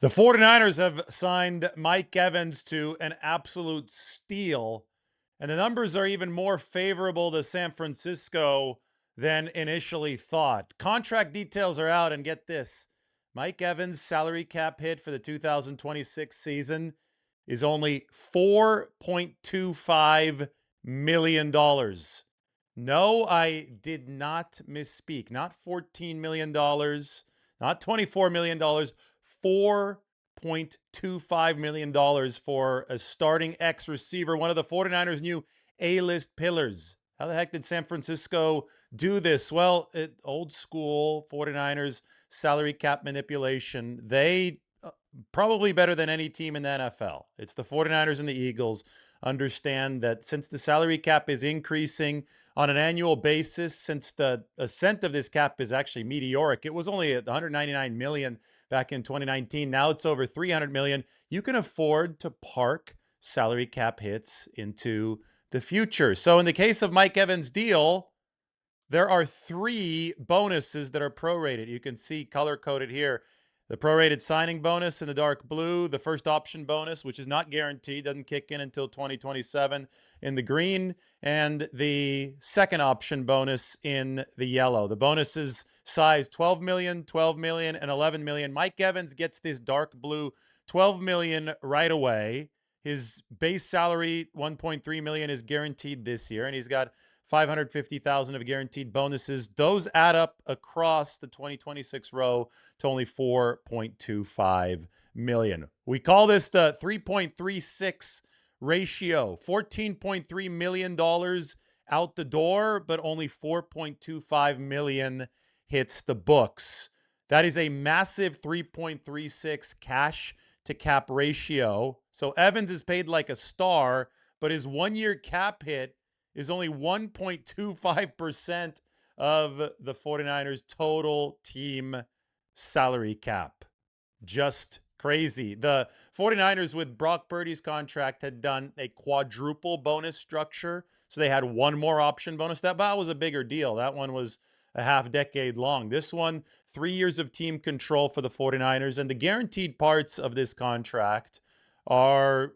The 49ers have signed Mike Evans to an absolute steal, and the numbers are even more favorable to San Francisco than initially thought. Contract details are out, and get this. Mike Evans' salary cap hit for the 2026 season is only $4.25 million. No, I did not misspeak. Not $14 million, not $24 million, $4.25 million for a starting X receiver, one of the 49ers' new A-list pillars. How the heck did San Francisco do this? Well, old school 49ers salary cap manipulation. They probably better than any team in the NFL. It's the 49ers and the Eagles understand that since the salary cap is increasing on an annual basis, since the ascent of this cap is actually meteoric, it was only at 199 million back in 2019. Now it's over 300 million. You can afford to park salary cap hits into the future. So in the case of Mike Evans' deal, there are 3 bonuses that are prorated. You can see color-coded here. The prorated signing bonus in the dark blue, the first option bonus, which is not guaranteed, doesn't kick in until 2027 in the green, and the second option bonus in the yellow. The bonuses size 12 million, 12 million, and 11 million. Mike Evans gets this dark blue 12 million right away. His base salary, 1.3 million, is guaranteed this year, and he's got 550,000 of guaranteed bonuses. Those add up across the 2026 row to only 4.25 million. We call this the 3.36 ratio. $14.3 million out the door, but only 4.25 million hits the books. That is a massive 3.36 cash to cap ratio. So Evans is paid like a star, but his 1-year cap hit is only 1.25% of the 49ers' total team salary cap. Just crazy. The 49ers with Brock Purdy's contract had done a quadruple bonus structure. So they had one more option bonus. That was a bigger deal. That one was a half decade long. This one, 3 years of team control for the 49ers. And the guaranteed parts of this contract are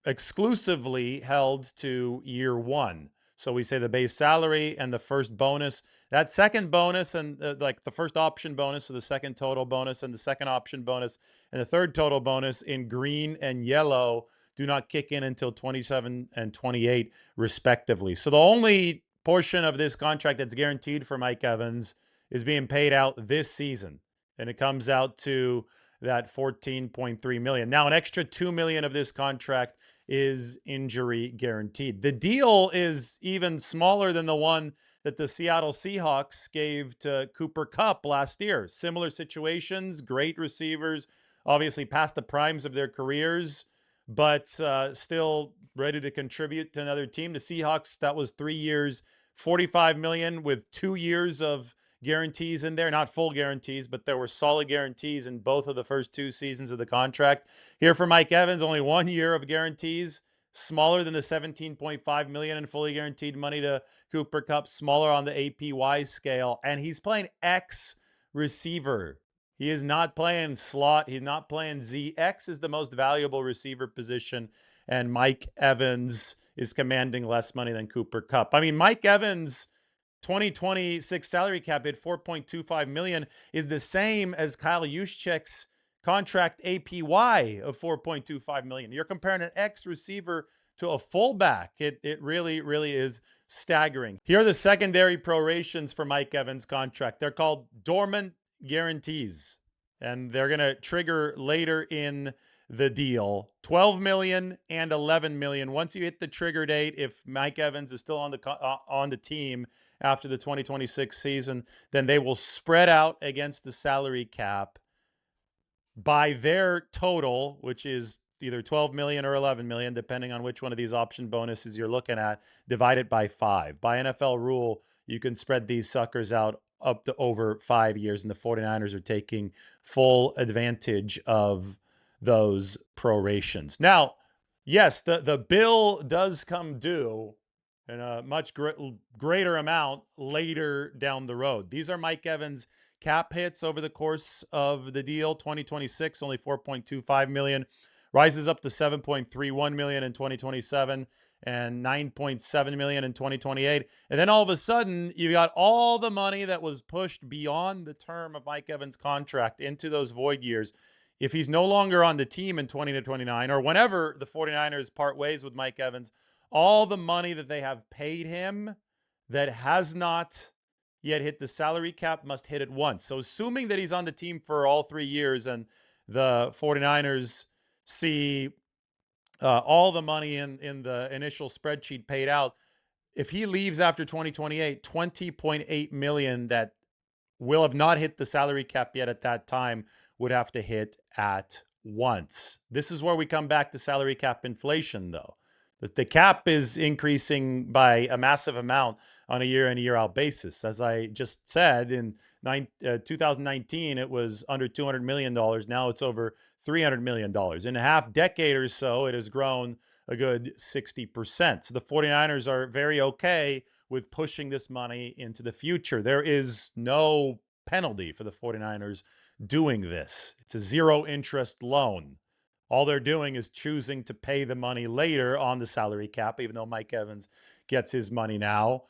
exclusively held to year 1. So we say the base salary and the first bonus. That second bonus and like the first option bonus, so the second total bonus and the second option bonus and the third total bonus in green and yellow do not kick in until 27 and 28 respectively. So the only portion of this contract that's guaranteed for Mike Evans is being paid out this season, and it comes out to that 14.3 million. Now an extra 2 million of this contract is injury guaranteed. The deal is even smaller than the one that the Seattle Seahawks gave to Cooper Kupp last year. Similar situations, great receivers, obviously past the primes of their careers, but still ready to contribute to another team. The Seahawks, that was 3 years, 45 million with 2 years of guarantees in there. Not full guarantees, but there were solid guarantees in both of the first 2 seasons of the contract. Here for Mike Evans, only 1 year of guarantees, smaller than the 17.5 million in fully guaranteed money to Cooper Kupp, smaller on the APY scale, and he's playing X receiver. He is not playing slot. He's not playing Z. X is the most valuable receiver position, and Mike Evans is commanding less money than Cooper Kupp. I mean, Mike Evans' 2026 salary cap hit, 4.25 million, is the same as Kyle Juszczyk's contract APY of 4.25 million. You're comparing an X receiver to a fullback. It really, really is staggering. Here are the secondary prorations for Mike Evans' contract. They're called dormant guarantees, and they're going to trigger later in the deal. 12 million and 11 million. Once you hit the trigger date, if Mike Evans is still on the team after the 2026 season, then they will spread out against the salary cap by their total, which is either 12 million or 11 million, depending on which one of these option bonuses you're looking at, divided by 5. By NFL rule, you can spread these suckers out up to over 5 years, and the 49ers are taking full advantage of those prorations. Now, yes, the bill does come due in a much greater amount later down the road. These are Mike Evans' cap hits over the course of the deal. 2026, only 4.25 million, rises up to 7.31 million in 2027 and 9.7 million in 2028. And then all of a sudden, you got all the money that was pushed beyond the term of Mike Evans' contract into those void years. If he's no longer on the team in 2029 or whenever the 49ers part ways with Mike Evans, all the money that they have paid him that has not yet hit the salary cap must hit it once. So assuming that he's on the team for all 3 years and the 49ers see all the money in the initial spreadsheet paid out, if he leaves after 2028, 20.8 million that will have not hit the salary cap yet at that time would have to hit at once. This is where we come back to salary cap inflation, though. The cap is increasing by a massive amount on a year in, year out basis. As I just said, in 2019, it was under $200 million. Now it's over $300 million. In a half decade or so, it has grown a good 60%. So the 49ers are very okay with pushing this money into the future. There is no penalty for the 49ers doing this. It's a zero interest loan. All they're doing is choosing to pay the money later on the salary cap, even though Mike Evans gets his money now,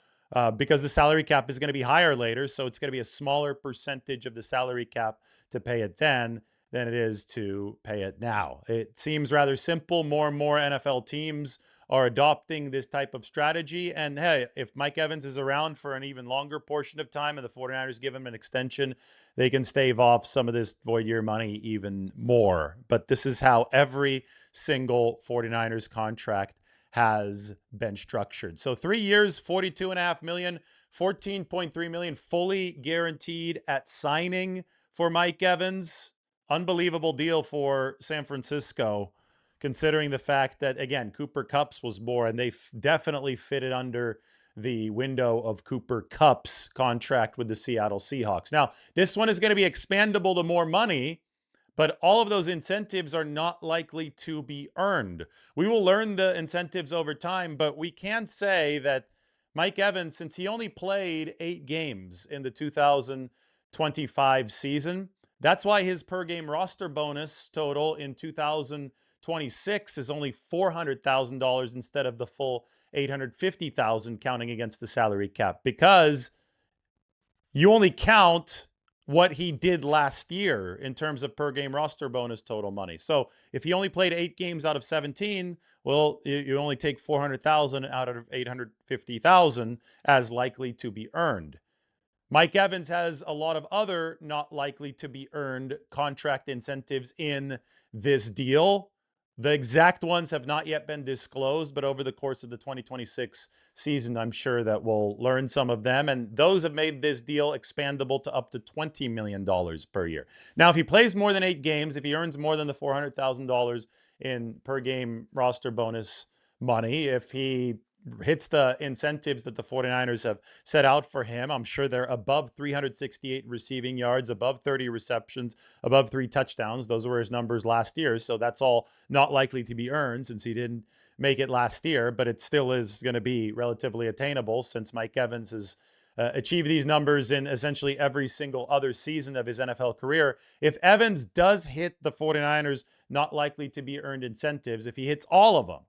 because the salary cap is going to be higher later. So it's going to be a smaller percentage of the salary cap to pay it then than it is to pay it now. It seems rather simple. More and more NFL teams are adopting this type of strategy. And hey, if Mike Evans is around for an even longer portion of time and the 49ers give him an extension, they can stave off some of this void year money even more. But this is how every single 49ers contract has been structured. So 3 years, $42.5 million, $14.3 million fully guaranteed at signing for Mike Evans. Unbelievable deal for San Francisco, considering the fact that, again, Cooper Kupp's was more, and they definitely fitted under the window of Cooper Kupp's contract with the Seattle Seahawks. Now, this one is going to be expandable to more money, but all of those incentives are not likely to be earned. We will learn the incentives over time, but we can say that Mike Evans, since he only played 8 games in the 2025 season, that's why his per game roster bonus total in 2026 is only $400,000 instead of the full $850,000 counting against the salary cap, because you only count what he did last year in terms of per game roster bonus total money. So if he only played 8 games out of 17, well, you only take 400,000 out of 850,000 as likely to be earned. Mike Evans has a lot of other not likely to be earned contract incentives in this deal. The exact ones have not yet been disclosed, but over the course of the 2026 season, I'm sure that we'll learn some of them. And those have made this deal expandable to up to $20 million per year. Now, if he plays more than 8 games, if he earns more than the $400,000 in per game roster bonus money, if he hits the incentives that the 49ers have set out for him, I'm sure they're above 368 receiving yards, above 30 receptions, above 3 touchdowns. Those were his numbers last year. So that's all not likely to be earned since he didn't make it last year, but it still is going to be relatively attainable since Mike Evans has achieved these numbers in essentially every single other season of his NFL career. If Evans does hit the 49ers not likely to be earned incentives, if he hits all of them,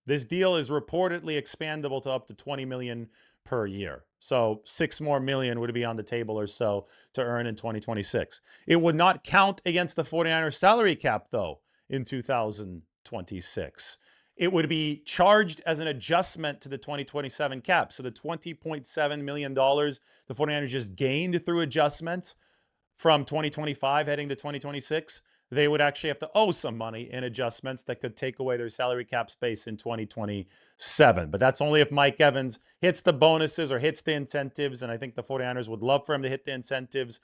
this deal is reportedly expandable to up to $20 million per year. So 6 more million would be on the table or so to earn in 2026. It would not count against the 49ers salary cap, though, in 2026. It would be charged as an adjustment to the 2027 cap. So the $20.7 million the 49ers just gained through adjustments from 2025 heading to 2026, they would actually have to owe some money in adjustments that could take away their salary cap space in 2027. But that's only if Mike Evans hits the bonuses or hits the incentives, and I think the 49ers would love for him to hit the incentives.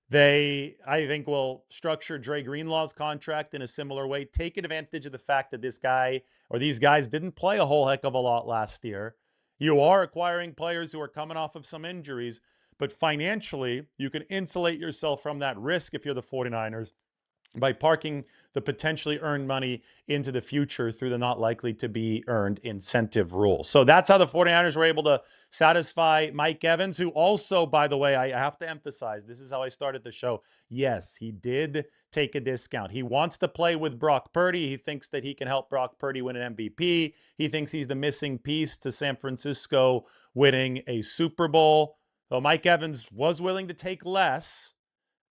They, I think, will structure Dre Greenlaw's contract in a similar way, take advantage of the fact that this guy or these guys didn't play a whole heck of a lot last year. You are acquiring players who are coming off of some injuries, but financially, you can insulate yourself from that risk if you're the 49ers by parking the potentially earned money into the future through the not likely to be earned incentive rule. So that's how the 49ers were able to satisfy Mike Evans, who also, by the way, I have to emphasize, this is how I started the show. Yes, he did take a discount. He wants to play with Brock Purdy. He thinks that he can help Brock Purdy win an MVP. He thinks he's the missing piece to San Francisco winning a Super Bowl. So Mike Evans was willing to take less,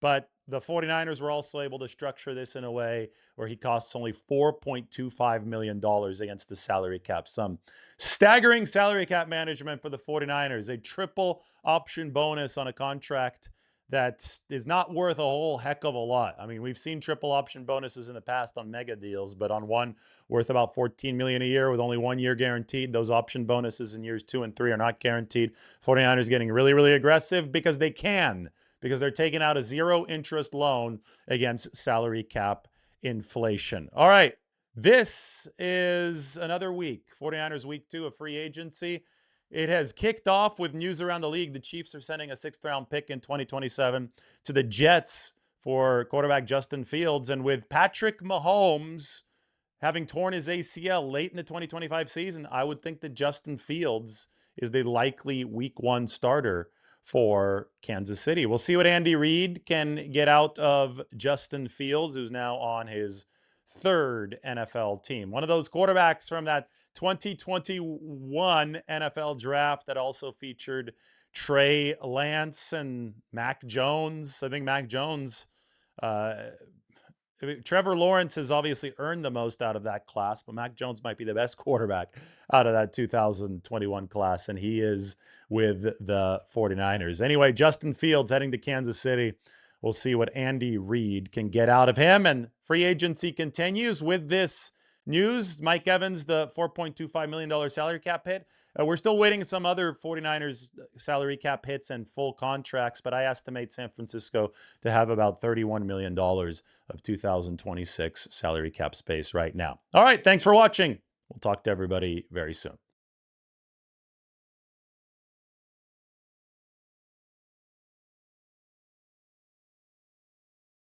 but the 49ers were also able to structure this in a way where he costs only $4.25 million against the salary cap. Some staggering salary cap management for the 49ers. A triple option bonus on a contract that is not worth a whole heck of a lot. I mean, we've seen triple option bonuses in the past on mega deals, but on one worth about $14 million a year with only 1 year guaranteed, those option bonuses in years 2 and 3 are not guaranteed. 49ers getting really, really aggressive because they can, because they're taking out a zero interest loan against salary cap inflation. All right. This is another week, 49ers week 2 of free agency. It has kicked off with news around the league. The Chiefs are sending a 6th round pick in 2027 to the Jets for quarterback Justin Fields. And with Patrick Mahomes having torn his ACL late in the 2025 season, I would think that Justin Fields is the likely week 1 starter for Kansas City. We'll see what Andy Reid can get out of Justin Fields, who's now on his 3rd NFL team. One of those quarterbacks from that 2021 NFL draft that also featured Trey Lance and Mac Jones. I think Mac Jones, Trevor Lawrence has obviously earned the most out of that class, but Mac Jones might be the best quarterback out of that 2021 class, and he is with the 49ers. Anyway, Justin Fields heading to Kansas City. We'll see what Andy Reid can get out of him, and free agency continues with this news. Mike Evans, the $4.25 million salary cap hit. We're still waiting some other 49ers salary cap hits and full contracts, but I estimate San Francisco to have about $31 million of 2026 salary cap space right now. All right, thanks for watching. We'll talk to everybody very soon.